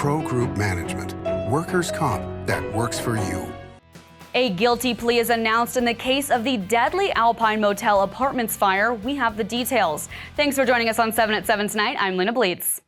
Pro Group Management. Workers' comp that works for you. A guilty plea is announced in the case of the deadly Alpine Motel Apartments fire. We have the details. Thanks for joining us on 7 at 7 tonight. I'm Lena Bleets.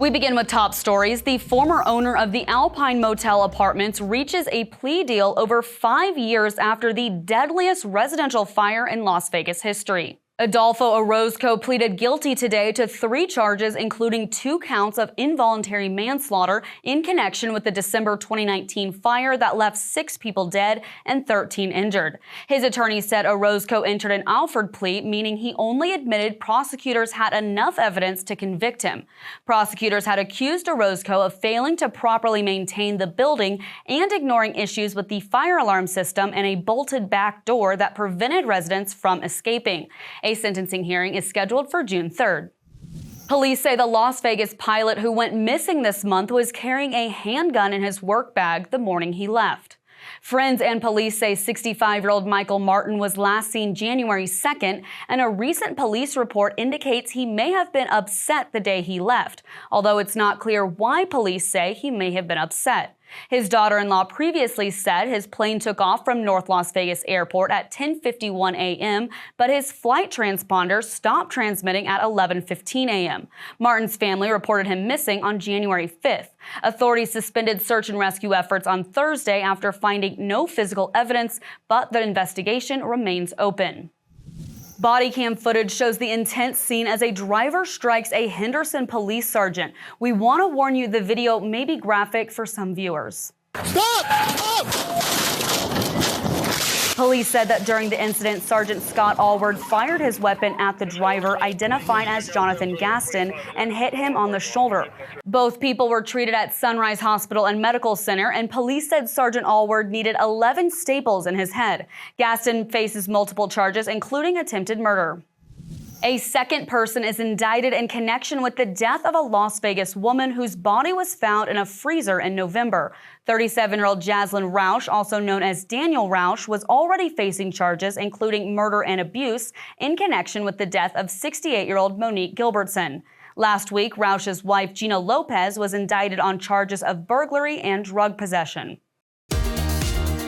We begin with top stories. The former owner of the Alpine Motel Apartments reaches a plea deal over 5 years after the deadliest residential fire in Las Vegas history. Adolfo Orozco pleaded guilty today to 3 charges, including 2 counts of involuntary manslaughter in connection with the December 2019 fire that left 6 people dead and 13 injured. His attorney said Orozco entered an Alford plea, meaning he only admitted prosecutors had enough evidence to convict him. Prosecutors had accused Orozco of failing to properly maintain the building and ignoring issues with the fire alarm system and a bolted back door that prevented residents from escaping. A sentencing hearing is scheduled for June 3rd. Police say the Las Vegas pilot who went missing this month was carrying a handgun in his work bag the morning he left. Friends and police say 65-year-old Michael Martin was last seen January 2nd, and a recent police report indicates he may have been upset the day he left, although it's not clear why police say he may have been upset. His daughter-in-law previously said his plane took off from North Las Vegas Airport at 10:51 a.m., but his flight transponder stopped transmitting at 11:15 a.m. Martin's family reported him missing on January 5th. Authorities suspended search and rescue efforts on Thursday after finding no physical evidence, but the investigation remains open. Body cam footage shows the intense scene as a driver strikes a Henderson police sergeant. We want to warn you the video may be graphic for some viewers. Stop! Police said that during the incident, Sergeant Scott Allward fired his weapon at the driver, identified as Jonathan Gaston, and hit him on the shoulder. Both people were treated at Sunrise Hospital and Medical Center, and police said Sergeant Allward needed 11 staples in his head. Gaston faces multiple charges, including attempted murder. A second person is indicted in connection with the death of a Las Vegas woman whose body was found in a freezer in November. 37-year-old Jaslyn Roush, also known as Daniel Roush, was already facing charges including murder and abuse in connection with the death of 68-year-old Monique Gilbertson. Last week, Roush's wife Gina Lopez was indicted on charges of burglary and drug possession.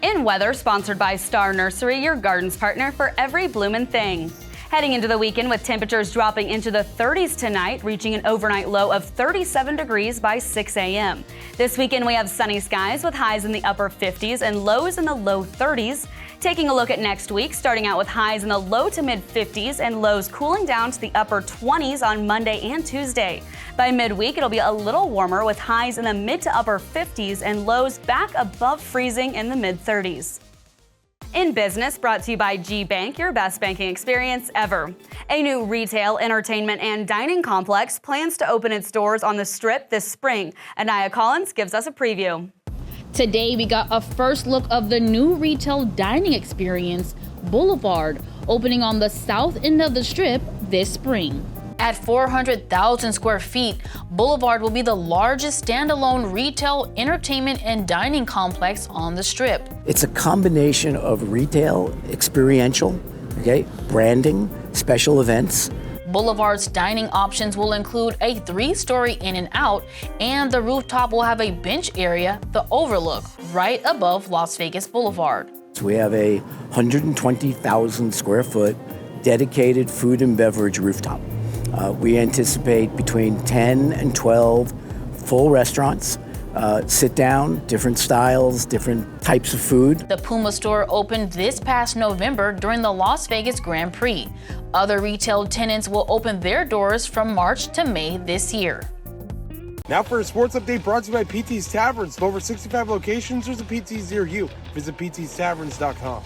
In weather, sponsored by Star Nursery, your garden's partner for every bloomin' thing. Heading into the weekend with temperatures dropping into the 30s tonight, reaching an overnight low of 37 degrees by 6 a.m. This weekend we have sunny skies with highs in the upper 50s and lows in the low 30s. Taking a look at next week, starting out with highs in the low to mid 50s and lows cooling down to the upper 20s on Monday and Tuesday. By midweek, it'll be a little warmer with highs in the mid to upper 50s and lows back above freezing in the mid 30s. In business, brought to you by G Bank, your best banking experience ever. A new retail, entertainment, and dining complex plans to open its doors on the Strip this spring. Anaya Collins gives us a preview. Today, we got a first look of the new retail dining experience, Boulevard, opening on the south end of the Strip this spring. At 400,000 square feet, Boulevard will be the largest standalone retail, entertainment, and dining complex on the Strip. It's a combination of retail, experiential, branding, special events. Boulevard's dining options will include a 3-story In-N-Out, and the rooftop will have a bench area, the Overlook, right above Las Vegas Boulevard. So we have a 120,000 square foot dedicated food and beverage rooftop. We anticipate between 10 and 12 full restaurants, sit down, different styles, different types of food. The Puma store opened this past November during the Las Vegas Grand Prix. Other retail tenants will open their doors from March to May this year. Now for a sports update brought to you by PT's Taverns. With over 65 locations, there's a PT's near you. Visit ptstaverns.com.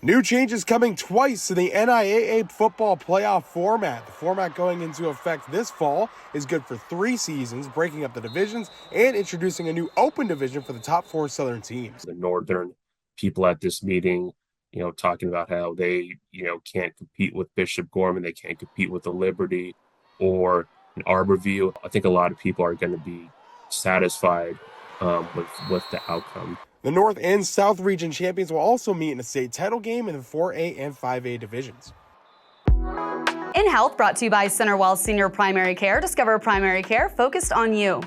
New changes coming twice to the NIAA football playoff format. The format going into effect this fall is good for 3 seasons, breaking up the divisions and introducing a new open division for the top 4 Southern teams. The Northern people at this meeting, talking about how they, can't compete with Bishop Gorman, they can't compete with the Liberty or an Arborview. I think a lot of people are going to be satisfied with the outcome. The North and South Region champions will also meet in a state title game in the 4A and 5A divisions. In Health, brought to you by CenterWell Senior Primary Care. Discover primary care focused on you.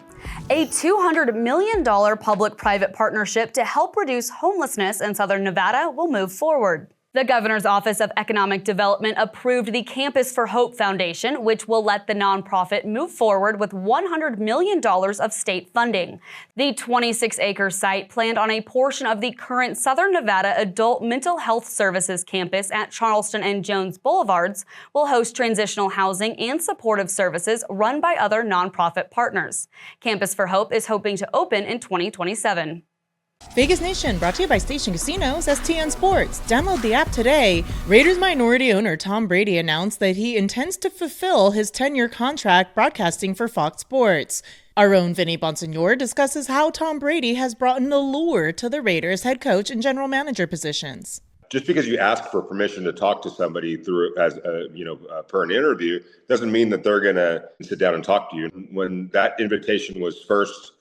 A $200 million public-private partnership to help reduce homelessness in Southern Nevada will move forward. The governor's Office of Economic Development approved the Campus for Hope Foundation, which will let the nonprofit move forward with $100 million of state funding. The 26-acre site, planned on a portion of the current Southern Nevada Adult Mental Health Services campus at Charleston and Jones Boulevards, will host transitional housing and supportive services run by other nonprofit partners. Campus for Hope is hoping to open in 2027. Vegas Nation, brought to you by Station Casinos, STN Sports. Download the app today. Raiders minority owner Tom Brady announced that he intends to fulfill his 10-year contract broadcasting for Fox Sports. Our own Vinny Bonsignor discusses how Tom Brady has brought an allure to the Raiders head coach and general manager positions. Just because you ask for permission to talk to somebody through per an interview doesn't mean that they're going to sit down and talk to you. When that invitation was first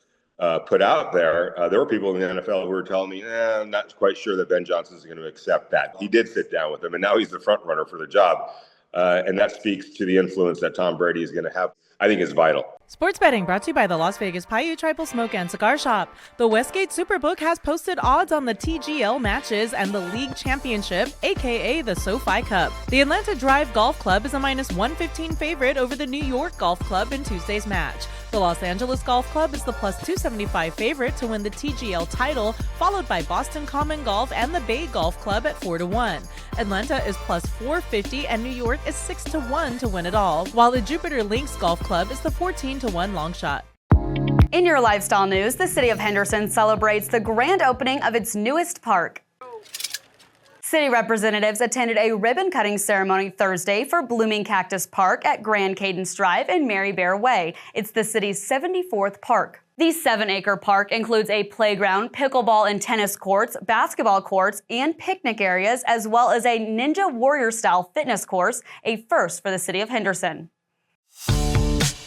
put out there were people in the NFL who were telling me, I'm not quite sure that Ben Johnson's going to accept that. He did sit down with him, and now he's the front runner for the job. And that speaks to the influence that Tom Brady is going to have. I think is vital. Sports betting brought to you by the Las Vegas Paiute Tribal Smoke and Cigar Shop. The Westgate Superbook has posted odds on the TGL matches and the league championship, aka the SoFi Cup. The Atlanta Drive Golf Club is a -115 favorite over the New York Golf Club in Tuesday's match. The Los Angeles Golf Club is the +275 favorite to win the TGL title, followed by Boston Common Golf and the Bay Golf Club at 4-1. Atlanta is +450 and New York is 6-1 to win it all, while the Jupiter Links Golf Club is the 14-1 long shot. In your lifestyle news, the city of Henderson celebrates the grand opening of its newest park. City representatives attended a ribbon-cutting ceremony Thursday for Blooming Cactus Park at Grand Cadence Drive and Mary Bear Way. It's the city's 74th park. The 7-acre park includes a playground, pickleball and tennis courts, basketball courts, and picnic areas, as well as a Ninja Warrior-style fitness course, a first for the city of Henderson.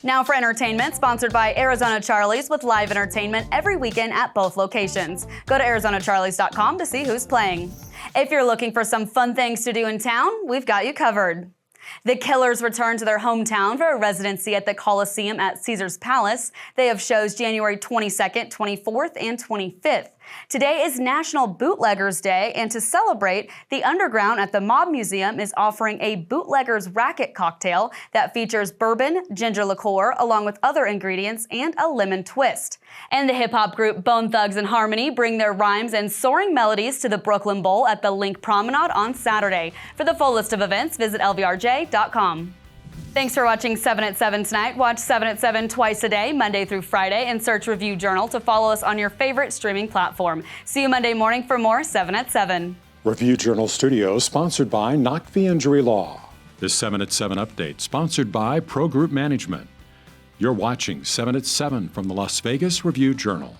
Now for entertainment, sponsored by Arizona Charlie's with live entertainment every weekend at both locations. Go to ArizonaCharlies.com to see who's playing. If you're looking for some fun things to do in town, we've got you covered. The Killers return to their hometown for a residency at the Coliseum at Caesar's Palace. They have shows January 22nd, 24th, and 25th. Today is National Bootleggers Day, and to celebrate, the Underground at the Mob Museum is offering a Bootleggers Racket cocktail that features bourbon, ginger liqueur, along with other ingredients, and a lemon twist. And the hip-hop group Bone Thugs and Harmony bring their rhymes and soaring melodies to the Brooklyn Bowl at the Link Promenade on Saturday. For the full list of events, visit lvrj.com. Thanks for watching 7 at 7 tonight. Watch 7 at 7 twice a day, Monday through Friday, and search Review Journal to follow us on your favorite streaming platform. See you Monday morning for more 7 at 7. Review Journal Studios, sponsored by Knock the Injury Law. This 7 at 7 update, sponsored by Pro Group Management. You're watching 7 at 7 from the Las Vegas Review Journal.